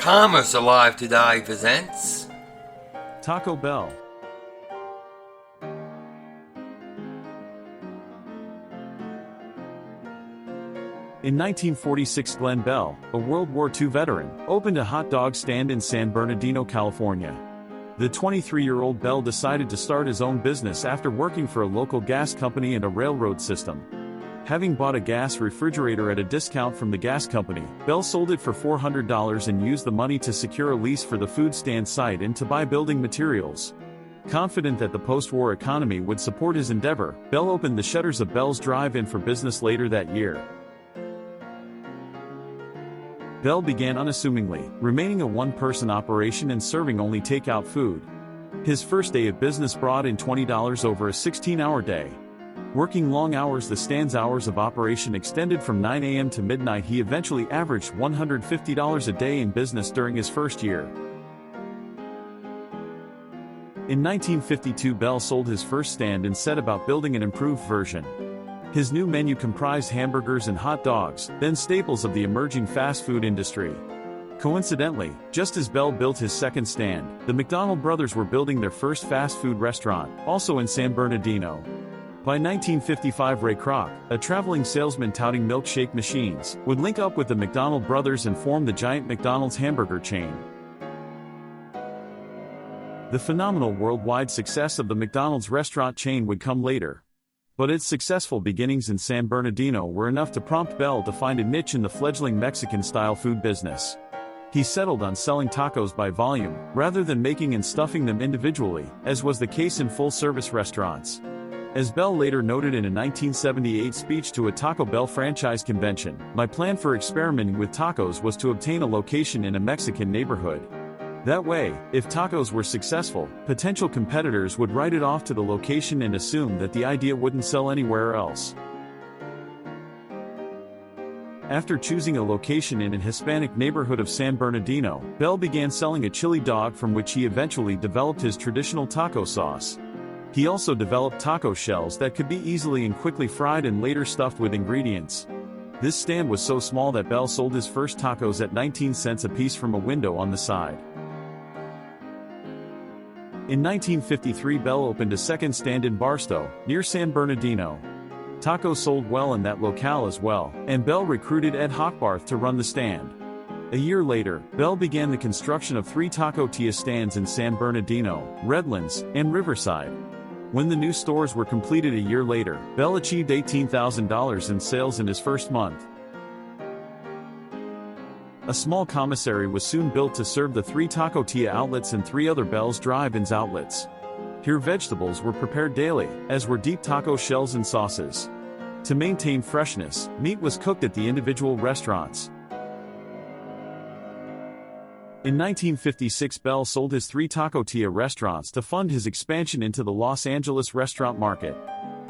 Commerce Alive Today presents Taco Bell. In 1946, Glenn Bell, a World War II veteran, opened a hot dog stand in San Bernardino, California. The 23-year-old Bell decided to start his own business after working for a local gas company and a railroad system. Having bought a gas refrigerator at a discount from the gas company, Bell sold it for $400 and used the money to secure a lease for the food stand site and to buy building materials. Confident that the post-war economy would support his endeavor, Bell opened the shutters of Bell's Drive-In for business later that year. Bell began unassumingly, remaining a one-person operation and serving only takeout food. His first day of business brought in $20 over a 16-hour day. Working long hours, the stand's hours of operation extended from 9 a.m. to midnight. He eventually averaged $150 a day in business during his first year. In 1952, Bell sold his first stand and set about building an improved version. His new menu comprised hamburgers and hot dogs, then staples of the emerging fast food industry. Coincidentally, just as Bell built his second stand, the McDonald brothers were building their first fast food restaurant, also in San Bernardino. By 1955, Ray Kroc, a traveling salesman touting milkshake machines, would link up with the McDonald brothers and form the giant McDonald's hamburger chain. The phenomenal worldwide success of the McDonald's restaurant chain would come later. But its successful beginnings in San Bernardino were enough to prompt Bell to find a niche in the fledgling Mexican-style food business. He settled on selling tacos by volume, rather than making and stuffing them individually, as was the case in full-service restaurants. As Bell later noted in a 1978 speech to a Taco Bell franchise convention, "My plan for experimenting with tacos was to obtain a location in a Mexican neighborhood. That way, if tacos were successful, potential competitors would write it off to the location and assume that the idea wouldn't sell anywhere else." After choosing a location in an Hispanic neighborhood of San Bernardino, Bell began selling a chili dog from which he eventually developed his traditional taco sauce. He also developed taco shells that could be easily and quickly fried and later stuffed with ingredients. This stand was so small that Bell sold his first tacos at 19 cents a piece from a window on the side. In 1953, Bell opened a second stand in Barstow, near San Bernardino. Tacos sold well in that locale as well, and Bell recruited Ed Hochbarth to run the stand. A year later, Bell began the construction of 3 Taco Tia stands in San Bernardino, Redlands, and Riverside. When the new stores were completed a year later, Bell achieved $18,000 in sales in his first month. A small commissary was soon built to serve the 3 Taco Tia outlets and 3 other Bell's Drive-Ins outlets. Here vegetables were prepared daily, as were deep taco shells and sauces. To maintain freshness, meat was cooked at the individual restaurants. In 1956, Bell sold his 3 Taco Tia restaurants to fund his expansion into the Los Angeles restaurant market.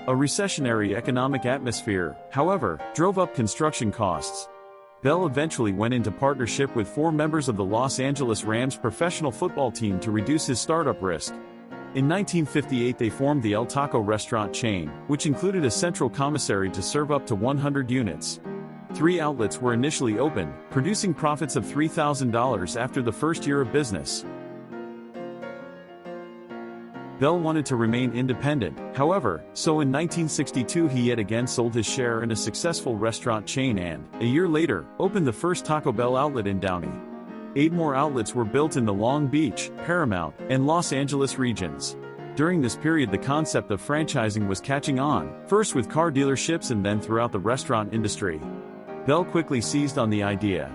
A recessionary economic atmosphere, however, drove up construction costs. Bell eventually went into partnership with 4 members of the Los Angeles Rams professional football team to reduce his startup risk. In 1958, they formed the El Taco restaurant chain, which included a central commissary to serve up to 100 units. 3 outlets were initially opened, producing profits of $3,000 after the first year of business. Bell wanted to remain independent, however, so in 1962 he yet again sold his share in a successful restaurant chain and, a year later, opened the first Taco Bell outlet in Downey. 8 more outlets were built in the Long Beach, Paramount, and Los Angeles regions. During this period, the concept of franchising was catching on, first with car dealerships and then throughout the restaurant industry. Bell quickly seized on the idea.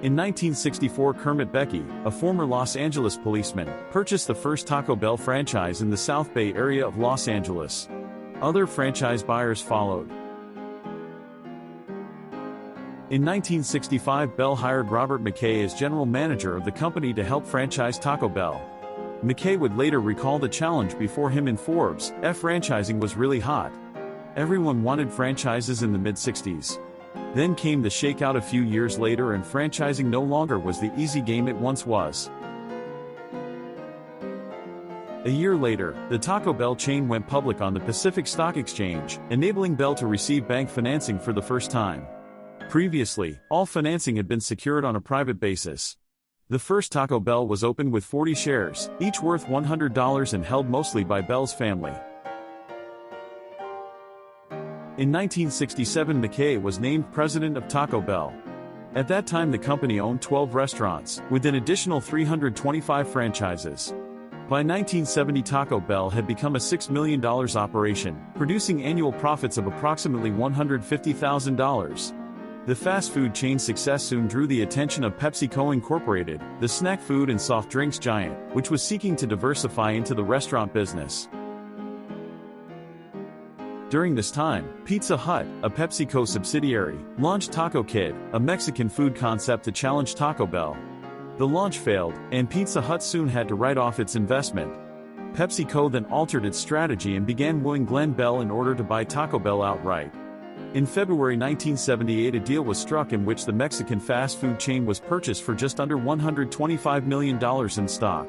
In 1964, Kermit Becky, a former Los Angeles policeman, purchased the first Taco Bell franchise in the South Bay area of Los Angeles. Other franchise buyers followed. In 1965, Bell hired Robert McKay as general manager of the company to help franchise Taco Bell. McKay would later recall the challenge before him in Forbes: franchising was really hot. Everyone wanted franchises in the mid-60s. Then came the shakeout a few years later and franchising no longer was the easy game it once was. A year later, the Taco Bell chain went public on the Pacific Stock Exchange, enabling Bell to receive bank financing for the first time. Previously, all financing had been secured on a private basis. The first Taco Bell was opened with 40 shares, each worth $100 and held mostly by Bell's family. In 1967, McKay was named president of Taco Bell. At that time the company owned 12 restaurants, with an additional 325 franchises. By 1970 Taco Bell had become a $6 million operation, producing annual profits of approximately $150,000. The fast food chain's success soon drew the attention of PepsiCo Incorporated, the snack food and soft drinks giant, which was seeking to diversify into the restaurant business. During this time, Pizza Hut, a PepsiCo subsidiary, launched Taco Kid, a Mexican food concept to challenge Taco Bell. The launch failed, and Pizza Hut soon had to write off its investment. PepsiCo then altered its strategy and began wooing Glen Bell in order to buy Taco Bell outright. In February 1978 a deal was struck in which the Mexican fast food chain was purchased for just under $125 million in stock.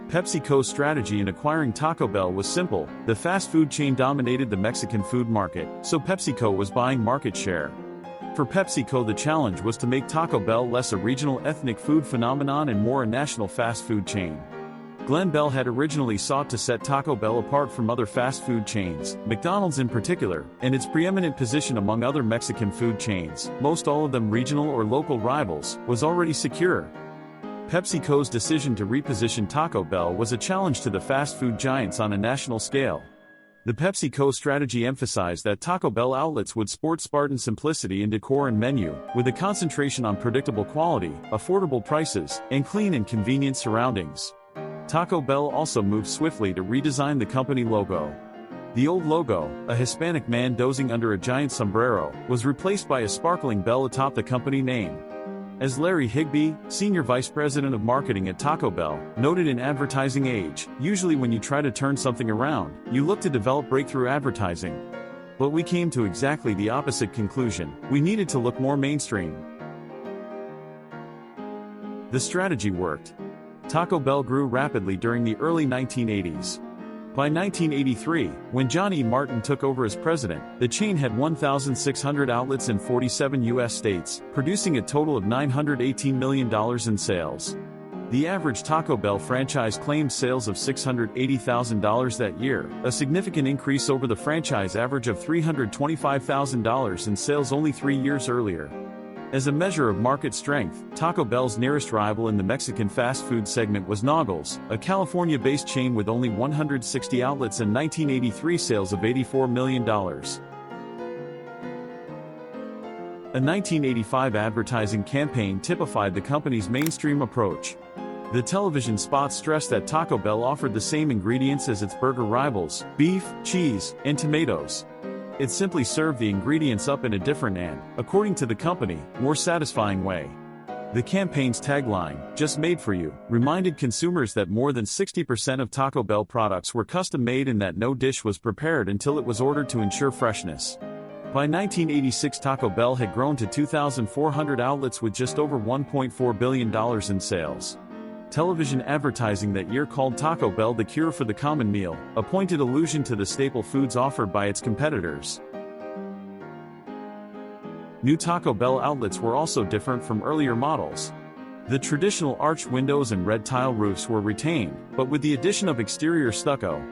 PepsiCo's strategy in acquiring Taco Bell was simple: the fast food chain dominated the Mexican food market, so PepsiCo was buying market share. For PepsiCo the challenge was to make Taco Bell less a regional ethnic food phenomenon and more a national fast food chain. Glen Bell had originally sought to set Taco Bell apart from other fast food chains, McDonald's in particular, and its preeminent position among other Mexican food chains, most all of them regional or local rivals, was already secure. PepsiCo's decision to reposition Taco Bell was a challenge to the fast food giants on a national scale. The PepsiCo strategy emphasized that Taco Bell outlets would sport Spartan simplicity in decor and menu, with a concentration on predictable quality, affordable prices, and clean and convenient surroundings. Taco Bell also moved swiftly to redesign the company logo. The old logo, a Hispanic man dozing under a giant sombrero, was replaced by a sparkling bell atop the company name. As Larry Higby, Senior Vice President of Marketing at Taco Bell, noted in Advertising Age, usually when you try to turn something around, you look to develop breakthrough advertising. But we came to exactly the opposite conclusion: we needed to look more mainstream. The strategy worked. Taco Bell grew rapidly during the early 1980s. By 1983, when John E. Martin took over as president, the chain had 1,600 outlets in 47 U.S. states, producing a total of $918 million in sales. The average Taco Bell franchise claimed sales of $680,000 that year, a significant increase over the franchise average of $325,000 in sales only 3 years earlier. As a measure of market strength, Taco Bell's nearest rival in the Mexican fast food segment was Noggles, a California-based chain with only 160 outlets and 1983 sales of $84 million. A 1985 advertising campaign typified the company's mainstream approach. The television spot stressed that Taco Bell offered the same ingredients as its burger rivals: beef, cheese, and tomatoes. It simply served the ingredients up in a different and, according to the company, more satisfying way. The campaign's tagline, "Just made for you," reminded consumers that more than 60% of Taco Bell products were custom-made and that no dish was prepared until it was ordered to ensure freshness. By 1986 Taco Bell had grown to 2,400 outlets with just over $1.4 billion in sales. Television advertising that year called Taco Bell the cure for the common meal, a pointed allusion to the staple foods offered by its competitors. New Taco Bell outlets were also different from earlier models. The traditional arched windows and red tile roofs were retained, but with the addition of exterior stucco.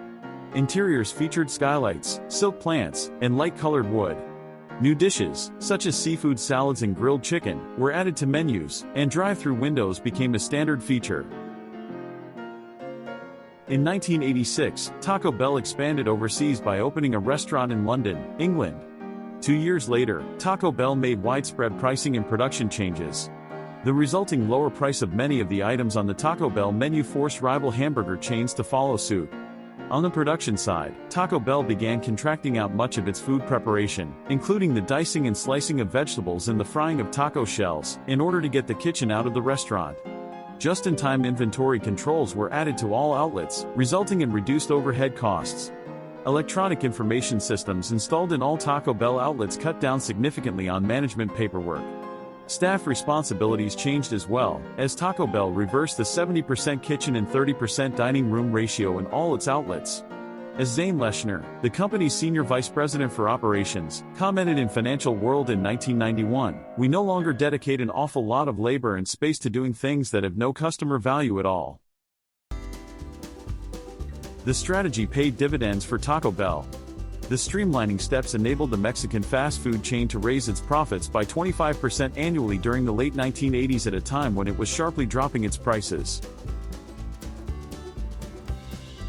Interiors featured skylights, silk plants, and light-colored wood. New dishes, such as seafood salads and grilled chicken, were added to menus, and drive-through windows became a standard feature. In 1986, Taco Bell expanded overseas by opening a restaurant in London, England. 2 years later, Taco Bell made widespread pricing and production changes. The resulting lower price of many of the items on the Taco Bell menu forced rival hamburger chains to follow suit. On the production side, Taco Bell began contracting out much of its food preparation, including the dicing and slicing of vegetables and the frying of taco shells, in order to get the kitchen out of the restaurant. Just-in-time inventory controls were added to all outlets, resulting in reduced overhead costs. Electronic information systems installed in all Taco Bell outlets cut down significantly on management paperwork. Staff responsibilities changed as well, as Taco Bell reversed the 70% kitchen and 30% dining room ratio in all its outlets. As Zane Leshner, the company's senior vice president for operations, commented in Financial World in 1991, "We no longer dedicate an awful lot of labor and space to doing things that have no customer value at all." The strategy paid dividends for Taco Bell. The streamlining steps enabled the Mexican fast food chain to raise its profits by 25% annually during the late 1980s at a time when it was sharply dropping its prices.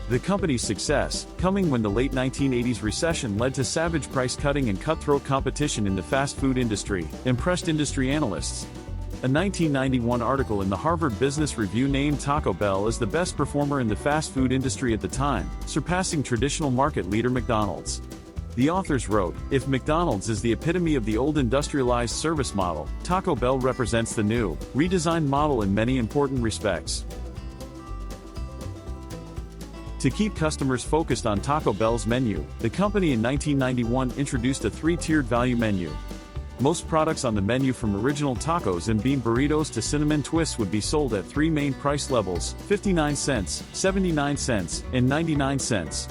The company's success, coming when the late 1980s recession led to savage price cutting and cutthroat competition in the fast food industry, impressed industry analysts. A 1991 article in the Harvard Business Review named Taco Bell as the best performer in the fast food industry at the time, surpassing traditional market leader McDonald's. The authors wrote, "If McDonald's is the epitome of the old industrialized service model, Taco Bell represents the new, redesigned model in many important respects." To keep customers focused on Taco Bell's menu, the company in 1991 introduced a three-tiered value menu. Most products on the menu, from original tacos and bean burritos to cinnamon twists, would be sold at three main price levels: 59 cents, 79 cents, and 99 cents.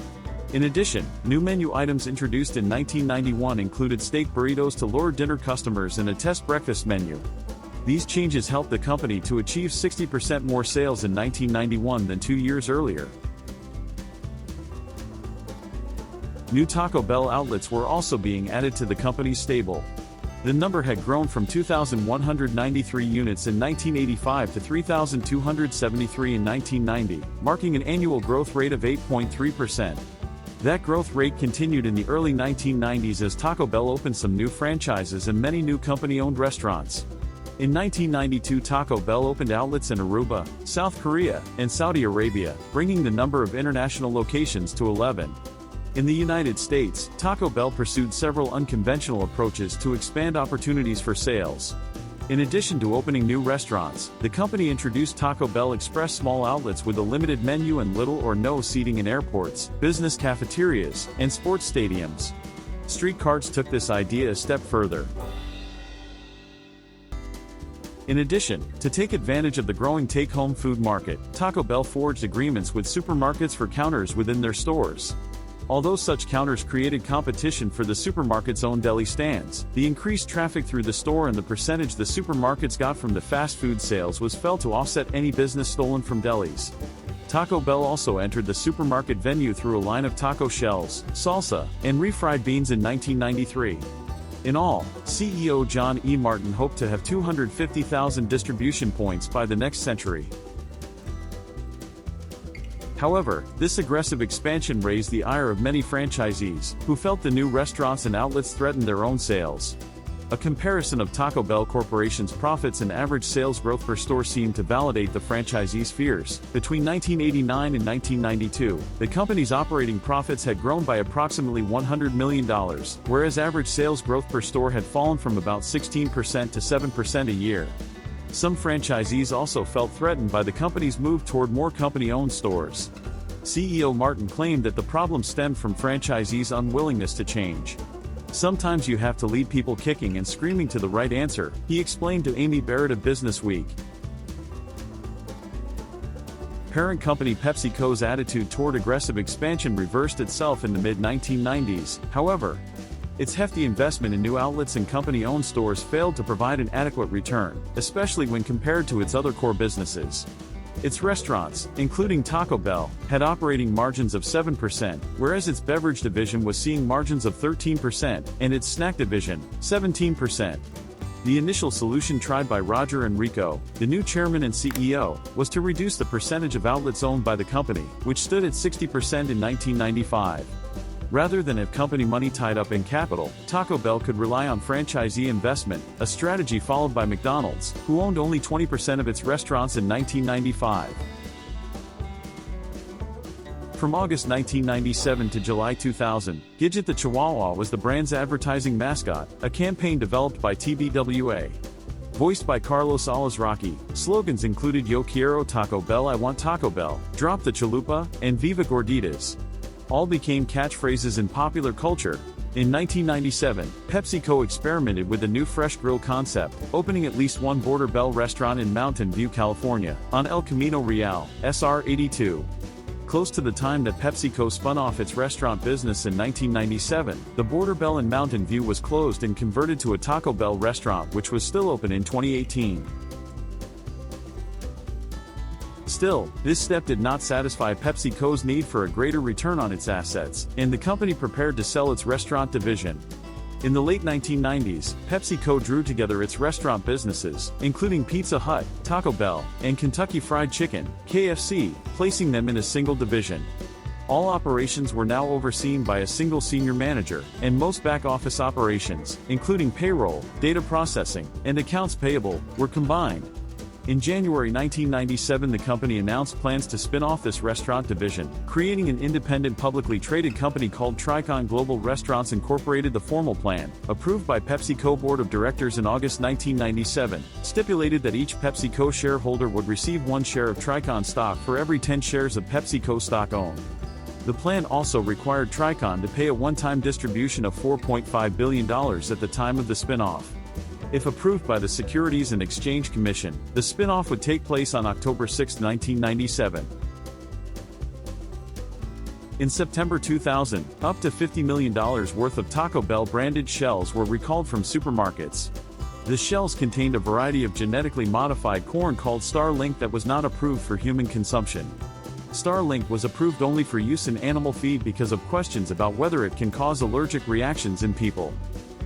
In addition, new menu items introduced in 1991 included steak burritos to lure dinner customers and a test breakfast menu. These changes helped the company to achieve 60% more sales in 1991 than 2 years earlier. New Taco Bell outlets were also being added to the company's stable. The number had grown from 2,193 units in 1985 to 3,273 in 1990, marking an annual growth rate of 8.3%. That growth rate continued in the early 1990s as Taco Bell opened some new franchises and many new company-owned restaurants. In 1992, Taco Bell opened outlets in Aruba, South Korea, and Saudi Arabia, bringing the number of international locations to 11. In the United States, Taco Bell pursued several unconventional approaches to expand opportunities for sales. In addition to opening new restaurants, the company introduced Taco Bell Express small outlets with a limited menu and little or no seating in airports, business cafeterias, and sports stadiums. Street carts took this idea a step further. In addition, to take advantage of the growing take-home food market, Taco Bell forged agreements with supermarkets for counters within their stores. Although such counters created competition for the supermarket's own deli stands, the increased traffic through the store and the percentage the supermarkets got from the fast food sales was felt to offset any business stolen from delis. Taco Bell also entered the supermarket venue through a line of taco shells, salsa, and refried beans in 1993. In all, CEO John E. Martin hoped to have 250,000 distribution points by the next century. However, this aggressive expansion raised the ire of many franchisees, who felt the new restaurants and outlets threatened their own sales. A comparison of Taco Bell Corporation's profits and average sales growth per store seemed to validate the franchisees' fears. Between 1989 and 1992, the company's operating profits had grown by approximately $100 million, whereas average sales growth per store had fallen from about 16% to 7% a year. Some franchisees also felt threatened by the company's move toward more company-owned stores. CEO Martin claimed that the problem stemmed from franchisees' unwillingness to change. "Sometimes you have to lead people kicking and screaming to the right answer," he explained to Amy Barrett of Business Week. Parent company PepsiCo's attitude toward aggressive expansion reversed itself in the mid-1990s, however. Its hefty investment in new outlets and company-owned stores failed to provide an adequate return, especially when compared to its other core businesses. Its restaurants, including Taco Bell, had operating margins of 7%, whereas its beverage division was seeing margins of 13%, and its snack division, 17%. The initial solution tried by Roger Enrico, the new chairman and CEO, was to reduce the percentage of outlets owned by the company, which stood at 60% in 1995. Rather than have company money tied up in capital, Taco Bell could rely on franchisee investment, a strategy followed by McDonald's, who owned only 20% of its restaurants in 1995. From August 1997 to July 2000, Gidget the Chihuahua was the brand's advertising mascot, a campaign developed by TBWA. Voiced by Carlos Alazraqui, slogans included "Yo quiero Taco Bell, I want Taco Bell," "Drop the Chalupa," and "Viva Gorditas." All became catchphrases in popular culture. In 1997, PepsiCo experimented with a new fresh grill concept, opening at least one Border Bell restaurant in Mountain View, California, on El Camino Real, SR 82. Close to the time that PepsiCo spun off its restaurant business in 1997, the Border Bell in Mountain View was closed and converted to a Taco Bell restaurant, which was still open in 2018. Still, this step did not satisfy PepsiCo's need for a greater return on its assets, and the company prepared to sell its restaurant division. In the late 1990s, PepsiCo drew together its restaurant businesses, including Pizza Hut, Taco Bell, and Kentucky Fried Chicken, KFC, placing them in a single division. All operations were now overseen by a single senior manager, and most back-office operations, including payroll, data processing, and accounts payable, were combined. In January 1997, the company announced plans to spin off this restaurant division, creating an independent publicly traded company called Tricon Global Restaurants Incorporated. The formal plan, approved by PepsiCo Board of Directors in August 1997, stipulated that each PepsiCo shareholder would receive 1 share of Tricon stock for every 10 shares of PepsiCo stock owned. The plan also required Tricon to pay a one-time distribution of $4.5 billion at the time of the spin-off. If approved by the Securities and Exchange Commission, the spin-off would take place on October 6, 1997. In September 2000, up to $50 million worth of Taco Bell branded shells were recalled from supermarkets. The shells contained a variety of genetically modified corn called Starlink that was not approved for human consumption. Starlink was approved only for use in animal feed because of questions about whether it can cause allergic reactions in people.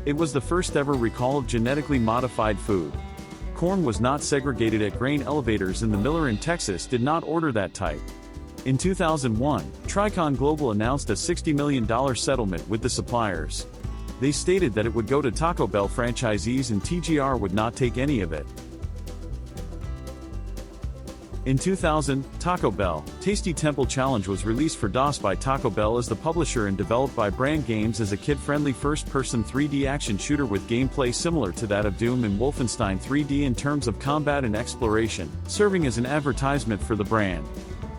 It was the first ever recall of genetically modified food. Corn was not segregated at grain elevators, and the miller in Texas did not order that type. In 2001, Tricon Global announced a $60 million settlement with the suppliers. They stated that it would go to Taco Bell franchisees and TGR would not take any of it. In 2000, Taco Bell Tasty Temple Challenge was released for DOS by Taco Bell as the publisher and developed by Brand Games as a kid-friendly first-person 3D action shooter with gameplay similar to that of Doom and Wolfenstein 3D in terms of combat and exploration, serving as an advertisement for the brand.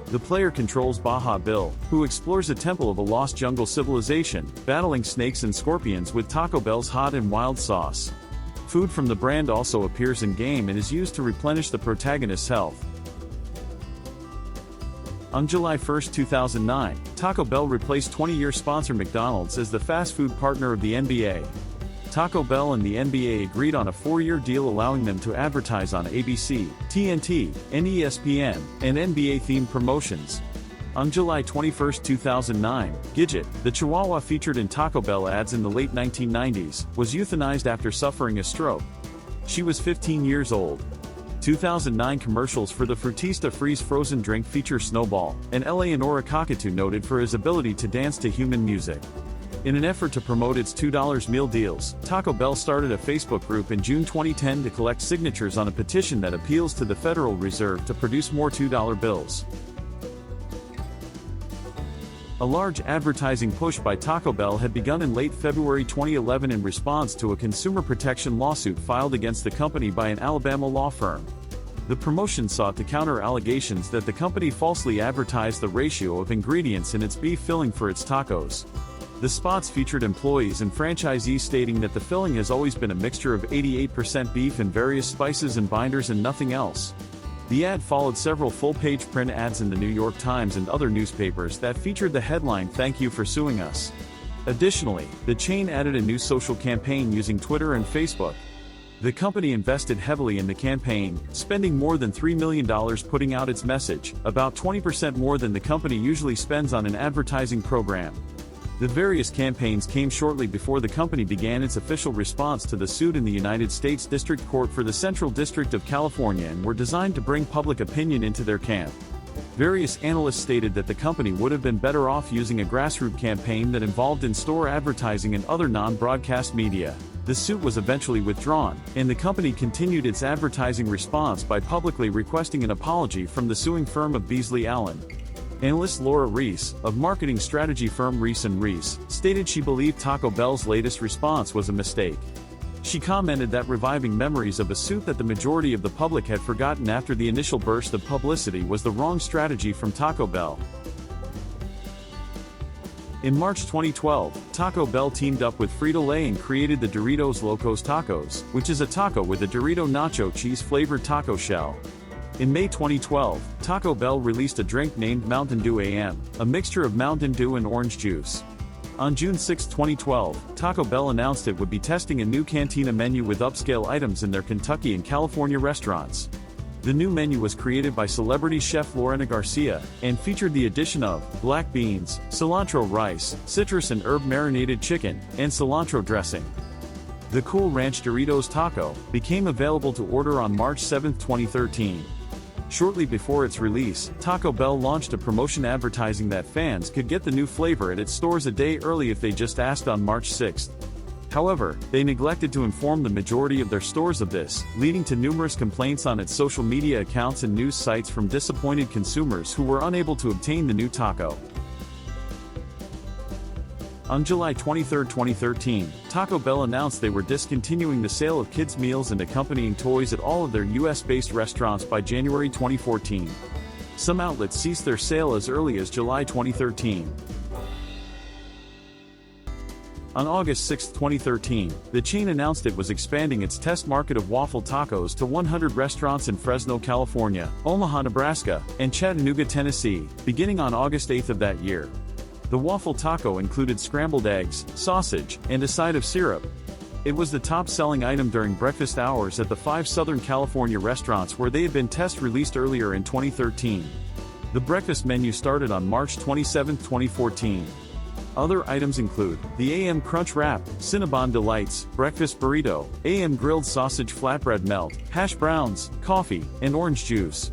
The player controls Baja Bill, who explores a temple of a lost jungle civilization, battling snakes and scorpions with Taco Bell's hot and wild sauce. Food from the brand also appears in-game and is used to replenish the protagonist's health. On July 1, 2009, Taco Bell replaced 20-year sponsor McDonald's as the fast food partner of the NBA. Taco Bell and the NBA agreed on a 4-year deal allowing them to advertise on ABC, TNT, and ESPN, and NBA-themed promotions. On July 21, 2009, Gidget, the Chihuahua featured in Taco Bell ads in the late 1990s, was euthanized after suffering a stroke. She was 15 years old. 2009 commercials for the Frutista Freeze frozen drink feature Snowball, and Eleonora Cockatoo noted for his ability to dance to human music. In an effort to promote its $2 meal deals, Taco Bell started a Facebook group in June 2010 to collect signatures on a petition that appeals to the Federal Reserve to produce more $2 bills. A large advertising push by Taco Bell had begun in late February 2011 in response to a consumer protection lawsuit filed against the company by an Alabama law firm. The promotion sought to counter allegations that the company falsely advertised the ratio of ingredients in its beef filling for its tacos. The spots featured employees and franchisees stating that the filling has always been a mixture of 88% beef and various spices and binders and nothing else. The ad followed several full-page print ads in the New York Times and other newspapers that featured the headline, "Thank you for suing us." Additionally, the chain added a new social campaign using Twitter and Facebook. The company invested heavily in the campaign, spending more than $3 million putting out its message, about 20% more than the company usually spends on an advertising program. The various campaigns came shortly before the company began its official response to the suit in the United States District Court for the Central District of California and were designed to bring public opinion into their camp. Various analysts stated that the company would have been better off using a grassroots campaign that involved in-store advertising and other non-broadcast media. The suit was eventually withdrawn, and the company continued its advertising response by publicly requesting an apology from the suing firm of Beasley Allen. Analyst Laura Reese, of marketing strategy firm Reese & Reese, stated she believed Taco Bell's latest response was a mistake. She commented that reviving memories of a suit that the majority of the public had forgotten after the initial burst of publicity was the wrong strategy from Taco Bell. In March 2012, Taco Bell teamed up with Frito-Lay and created the Doritos Locos Tacos, which is a taco with a Dorito nacho cheese-flavored taco shell. In May 2012, Taco Bell released a drink named Mountain Dew AM, a mixture of Mountain Dew and orange juice. On June 6, 2012, Taco Bell announced it would be testing a new Cantina menu with upscale items in their Kentucky and California restaurants. The new menu was created by celebrity chef Lorena Garcia, and featured the addition of black beans, cilantro rice, citrus and herb marinated chicken, and cilantro dressing. The Cool Ranch Doritos Taco became available to order on March 7, 2013. Shortly before its release, Taco Bell launched a promotion advertising that fans could get the new flavor at its stores a day early if they just asked on March 6. However, they neglected to inform the majority of their stores of this, leading to numerous complaints on its social media accounts and news sites from disappointed consumers who were unable to obtain the new taco. On July 23, 2013, Taco Bell announced they were discontinuing the sale of kids' meals and accompanying toys at all of their US-based restaurants by January 2014. Some outlets ceased their sale as early as July 2013. On August 6, 2013, the chain announced it was expanding its test market of waffle tacos to 100 restaurants in Fresno, California, Omaha, Nebraska, and Chattanooga, Tennessee, beginning on August 8 of that year. The waffle taco included scrambled eggs, sausage, and a side of syrup. It was the top-selling item during breakfast hours at the 5 Southern California restaurants where they had been test-released earlier in 2013. The breakfast menu started on March 27, 2014. Other items include the AM Crunch Wrap, Cinnabon Delights, Breakfast Burrito, AM Grilled Sausage Flatbread Melt, Hash Browns, coffee, and orange juice.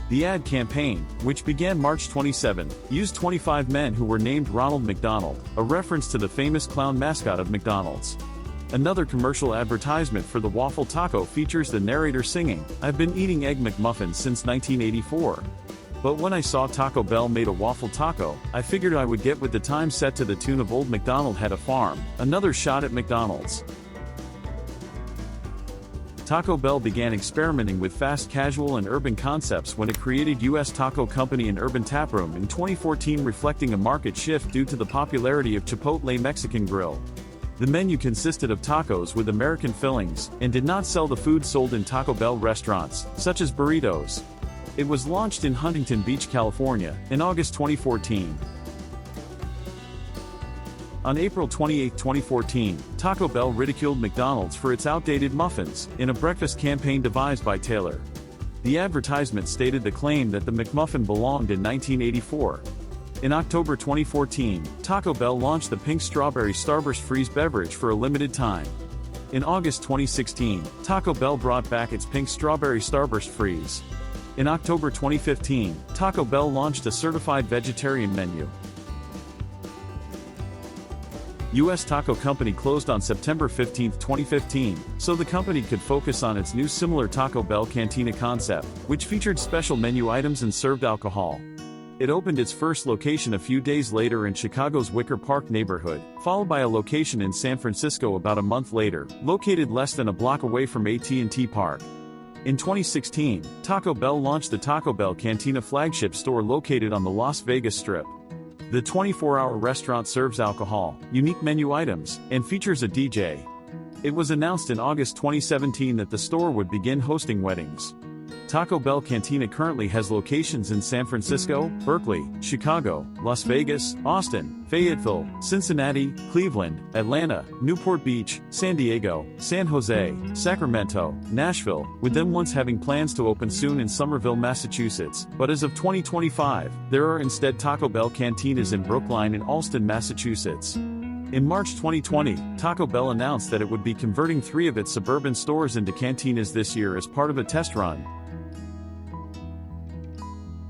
The ad campaign, which began March 27, used 25 men who were named Ronald McDonald, a reference to the famous clown mascot of McDonald's. Another commercial advertisement for the waffle taco features the narrator singing, "I've been eating Egg McMuffins since 1984. But when I saw Taco Bell made a waffle taco, I figured I would get with the time set to the tune of Old MacDonald Had a Farm," another shot at McDonald's. Taco Bell began experimenting with fast casual and urban concepts when it created U.S. Taco Company and Urban Taproom in 2014, reflecting a market shift due to the popularity of Chipotle Mexican Grill. The menu consisted of tacos with American fillings, and did not sell the food sold in Taco Bell restaurants, such as burritos. It was launched in Huntington Beach, California, in August 2014. On April 28, 2014, Taco Bell ridiculed McDonald's for its outdated muffins, in a breakfast campaign devised by Taylor. The advertisement stated the claim that the McMuffin belonged in 1984. In October 2014, Taco Bell launched the Pink Strawberry Starburst Freeze beverage for a limited time. In August 2016, Taco Bell brought back its Pink Strawberry Starburst Freeze. In October 2015, Taco Bell launched a certified vegetarian menu. U.S. Taco Company closed on September 15, 2015, so the company could focus on its new similar Taco Bell Cantina concept, which featured special menu items and served alcohol. It opened its first location a few days later in Chicago's Wicker Park neighborhood, followed by a location in San Francisco about a month later, located less than a block away from AT&T Park. In 2016, Taco Bell launched the Taco Bell Cantina flagship store located on the Las Vegas Strip. The 24-hour restaurant serves alcohol, unique menu items, and features a DJ. It was announced in August 2017 that the store would begin hosting weddings. Taco Bell Cantina currently has locations in San Francisco, Berkeley, Chicago, Las Vegas, Austin, Fayetteville, Cincinnati, Cleveland, Atlanta, Newport Beach, San Diego, San Jose, Sacramento, Nashville, with them once having plans to open soon in Somerville, Massachusetts, but as of 2025, there are instead Taco Bell Cantinas in Brookline and Allston, Massachusetts. In March 2020, Taco Bell announced that it would be converting 3 of its suburban stores into cantinas this year as part of a test run.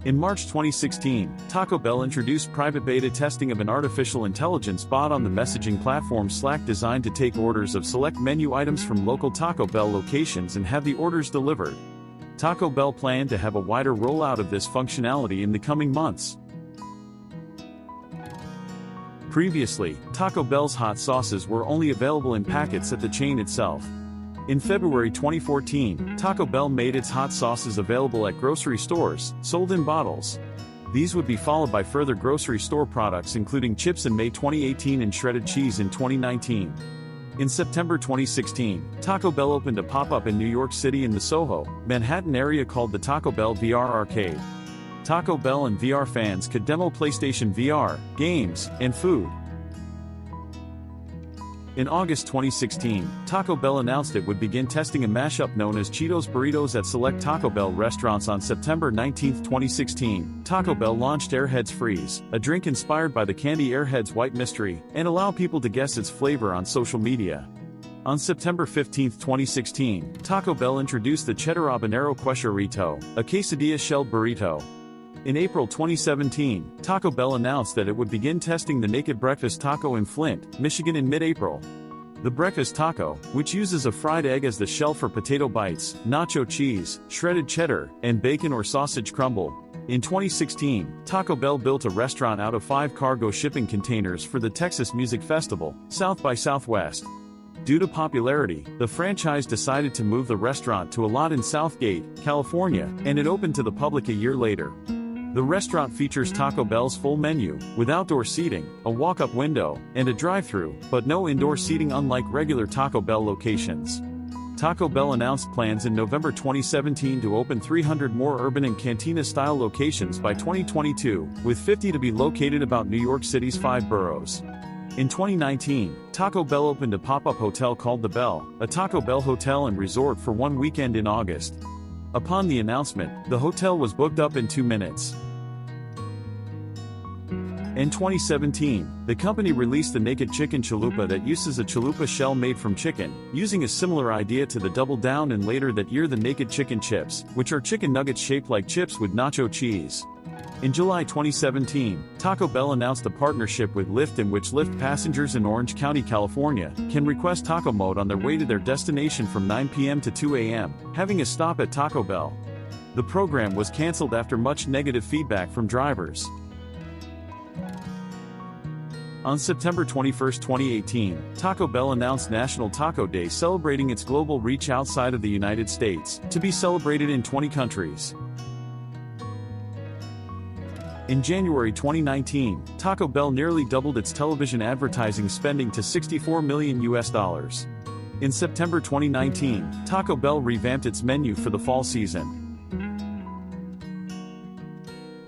In March 2016, Taco Bell introduced private beta testing of an artificial intelligence bot on the messaging platform Slack designed to take orders of select menu items from local Taco Bell locations and have the orders delivered. Taco Bell planned to have a wider rollout of this functionality in the coming months. Previously, Taco Bell's hot sauces were only available in packets at the chain itself. In February 2014, Taco Bell made its hot sauces available at grocery stores, sold in bottles. These would be followed by further grocery store products including chips in May 2018 and shredded cheese in 2019. In September 2016, Taco Bell opened a pop-up in New York City in the Soho, Manhattan area called the Taco Bell VR Arcade. Taco Bell and VR fans could demo PlayStation VR, games, and food. In August 2016, Taco Bell announced it would begin testing a mashup known as Cheetos Burritos at select Taco Bell restaurants on September 19, 2016. Taco Bell launched Airheads Freeze, a drink inspired by the candy Airheads White Mystery, and allow people to guess its flavor on social media. On September 15, 2016, Taco Bell introduced the Cheddar Habanero Quesarito, a quesadilla shelled burrito. In April 2017, Taco Bell announced that it would begin testing the Naked Breakfast Taco in Flint, Michigan in mid-April. The breakfast taco, which uses a fried egg as the shell for potato bites, nacho cheese, shredded cheddar, and bacon or sausage crumble. In 2016, Taco Bell built a restaurant out of 5 cargo shipping containers for the Texas Music Festival, South by Southwest. Due to popularity, the franchise decided to move the restaurant to a lot in Southgate, California, and it opened to the public a year later. The restaurant features Taco Bell's full menu, with outdoor seating, a walk-up window, and a drive-thru, but no indoor seating unlike regular Taco Bell locations. Taco Bell announced plans in November 2017 to open 300 more urban and Cantina-style locations by 2022, with 50 to be located about New York City's 5 boroughs. In 2019, Taco Bell opened a pop-up hotel called The Bell, a Taco Bell hotel and resort for one weekend in August. Upon the announcement, the hotel was booked up in 2 minutes. In 2017, the company released the Naked Chicken Chalupa that uses a chalupa shell made from chicken, using a similar idea to the Double Down and later that year the Naked Chicken Chips, which are chicken nuggets shaped like chips with nacho cheese. In July 2017, Taco Bell announced a partnership with Lyft in which Lyft passengers in Orange County, California, can request taco mode on their way to their destination from 9 p.m. to 2 a.m., having a stop at Taco Bell. The program was canceled after much negative feedback from drivers. On September 21, 2018, Taco Bell announced National Taco Day, celebrating its global reach outside of the United States, to be celebrated in 20 countries. In January 2019, Taco Bell nearly doubled its television advertising spending to $64 million. In September 2019, Taco Bell revamped its menu for the fall season.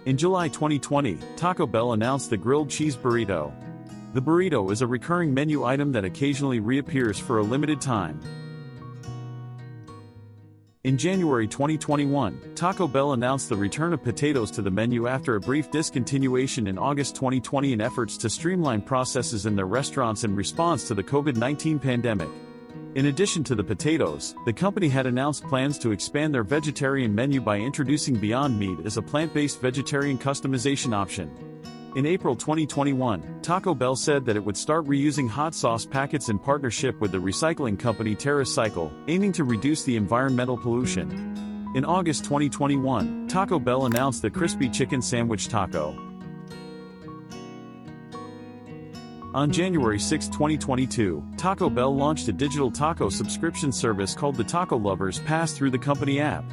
In July 2020, Taco Bell announced the Grilled Cheese Burrito. The burrito is a recurring menu item that occasionally reappears for a limited time. In January 2021, Taco Bell announced the return of potatoes to the menu after a brief discontinuation in August 2020 in efforts to streamline processes in their restaurants in response to the COVID-19 pandemic. In addition to the potatoes, the company had announced plans to expand their vegetarian menu by introducing Beyond Meat as a plant-based vegetarian customization option. In April 2021, Taco Bell said that it would start reusing hot sauce packets in partnership with the recycling company TerraCycle, aiming to reduce the environmental pollution. In August 2021, Taco Bell announced the Crispy Chicken Sandwich Taco. On January 6, 2022, Taco Bell launched a digital taco subscription service called the Taco Lovers Pass through the company app.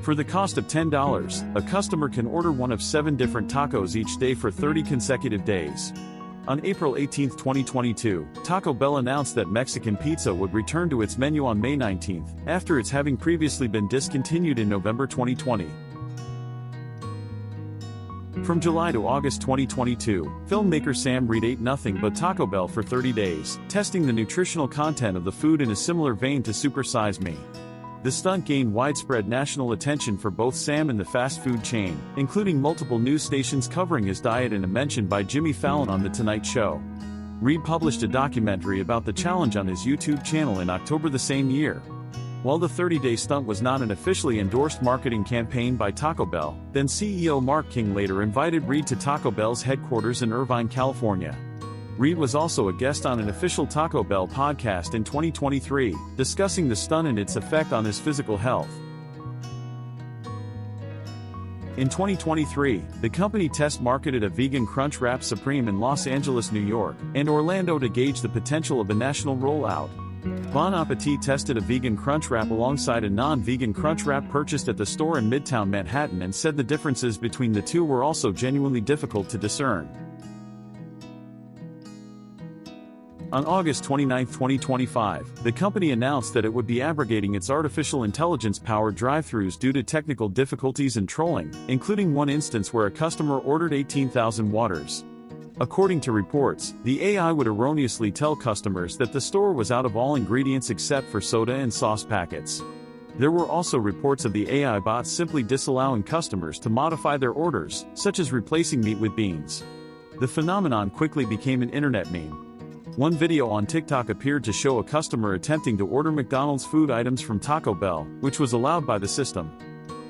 For the cost of $10, a customer can order one of 7 different tacos each day for 30 consecutive days. On April 18, 2022, Taco Bell announced that Mexican pizza would return to its menu on May 19, after its having previously been discontinued in November 2020. From July to August 2022, filmmaker Sam Reed ate nothing but Taco Bell for 30 days, testing the nutritional content of the food in a similar vein to Super Size Me. The stunt gained widespread national attention for both Sam and the fast food chain, including multiple news stations covering his diet and a mention by Jimmy Fallon on The Tonight Show. Reed published a documentary about the challenge on his YouTube channel in October the same year. While the 30-day stunt was not an officially endorsed marketing campaign by Taco Bell, then CEO Mark King later invited Reed to Taco Bell's headquarters in Irvine, California. Reed was also a guest on an official Taco Bell podcast in 2023, discussing the stunt and its effect on his physical health. In 2023, the company test-marketed a vegan Crunch Wrap Supreme in Los Angeles, New York, and Orlando to gauge the potential of a national rollout. Bon Appetit tested a vegan Crunch Wrap alongside a non-vegan Crunch Wrap purchased at the store in Midtown Manhattan and said the differences between the two were also genuinely difficult to discern. On August 29, 2025, the company announced that it would be abrogating its artificial intelligence-powered drive-thrus due to technical difficulties and trolling, including one instance where a customer ordered 18,000 waters. According to reports, the AI would erroneously tell customers that the store was out of all ingredients except for soda and sauce packets. There were also reports of the AI bots simply disallowing customers to modify their orders, such as replacing meat with beans. The phenomenon quickly became an internet meme. One video on TikTok appeared to show a customer attempting to order McDonald's food items from Taco Bell, which was allowed by the system.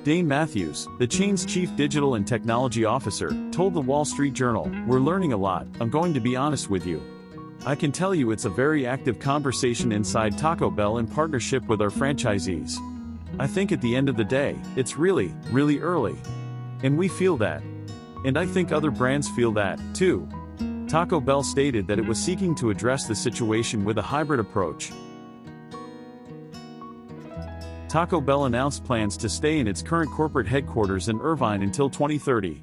Dane Matthews, the chain's chief digital and technology officer, told the Wall Street Journal, "We're learning a lot, I'm going to be honest with you. I can tell you it's a very active conversation inside Taco Bell in partnership with our franchisees. I think at the end of the day, it's really, really early. And we feel that. And I think other brands feel that, too." Taco Bell stated that it was seeking to address the situation with a hybrid approach. Taco Bell announced plans to stay in its current corporate headquarters in Irvine until 2030.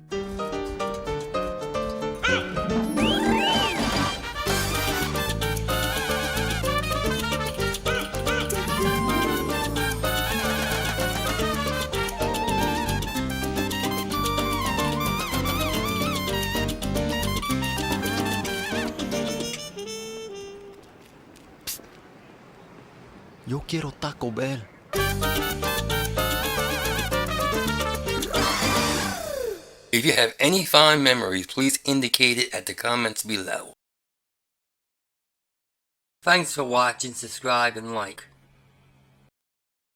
Yo quiero Taco Bell. If you have any fond memories, please indicate it at the comments below. Thanks for watching, subscribe, and like.